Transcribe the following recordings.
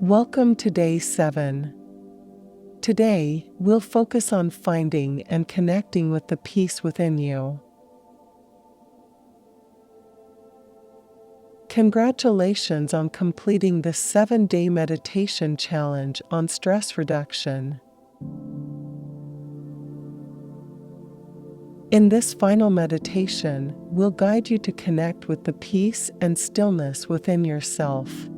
Welcome to Day 7. Today, we'll focus on finding and connecting with the peace within you. Congratulations on completing the 7-day meditation challenge on stress reduction. In this final meditation, we'll guide you to connect with the peace and stillness within yourself.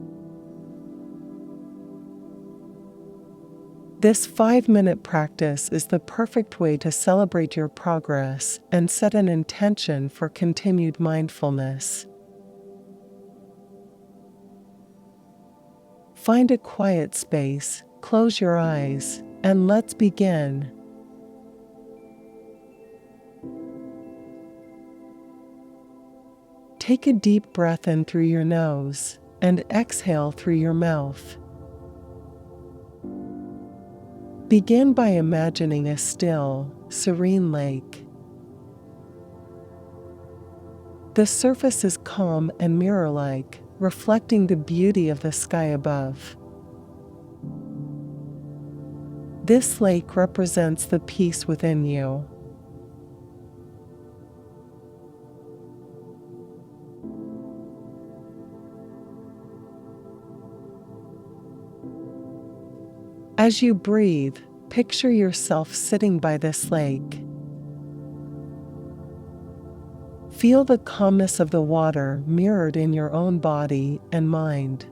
This 5-minute practice is the perfect way to celebrate your progress and set an intention for continued mindfulness. Find a quiet space, close your eyes, and let's begin. Take a deep breath in through your nose and exhale through your mouth. Begin by imagining a still, serene lake. The surface is calm and mirror-like, reflecting the beauty of the sky above. This lake represents the peace within you. As you breathe, picture yourself sitting by this lake. Feel the calmness of the water mirrored in your own body and mind.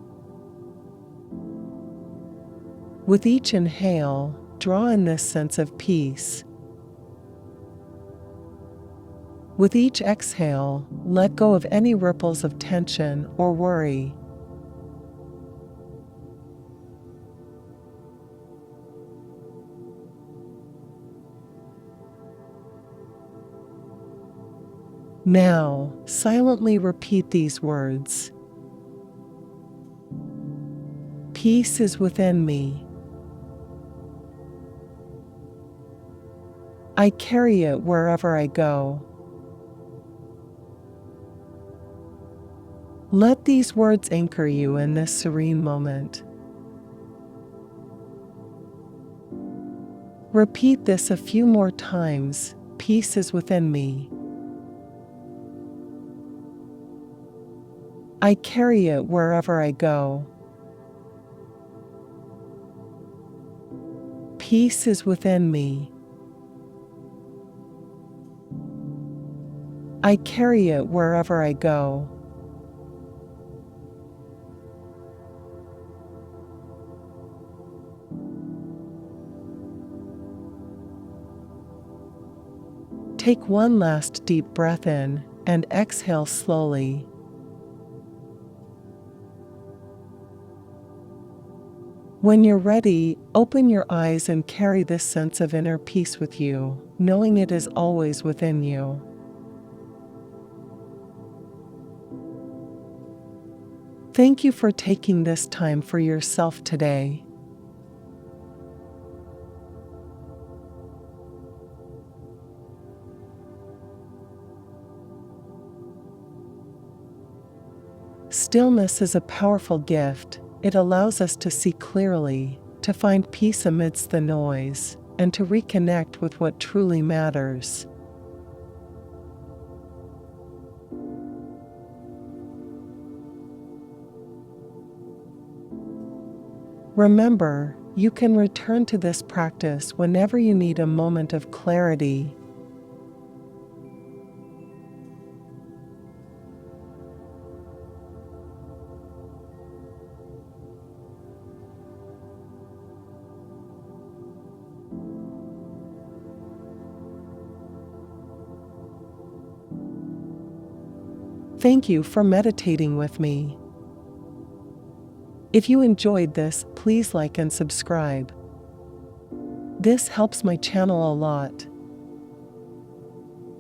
With each inhale, draw in this sense of peace. With each exhale, let go of any ripples of tension or worry. Now, silently repeat these words. Peace is within me. I carry it wherever I go. Let these words anchor you in this serene moment. Repeat this a few more times. Peace is within me. I carry it wherever I go. Peace is within me. I carry it wherever I go. Take one last deep breath in and exhale slowly. When you're ready, open your eyes and carry this sense of inner peace with you, knowing it is always within you. Thank you for taking this time for yourself today. Stillness is a powerful gift. It allows us to see clearly, to find peace amidst the noise, and to reconnect with what truly matters. Remember, you can return to this practice whenever you need a moment of clarity. Thank you for meditating with me. If you enjoyed this, please like and subscribe. This helps my channel a lot.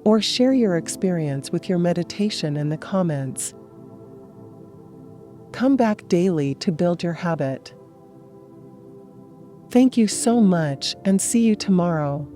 Or share your experience with your meditation in the comments. Come back daily to build your habit. Thank you so much and see you tomorrow.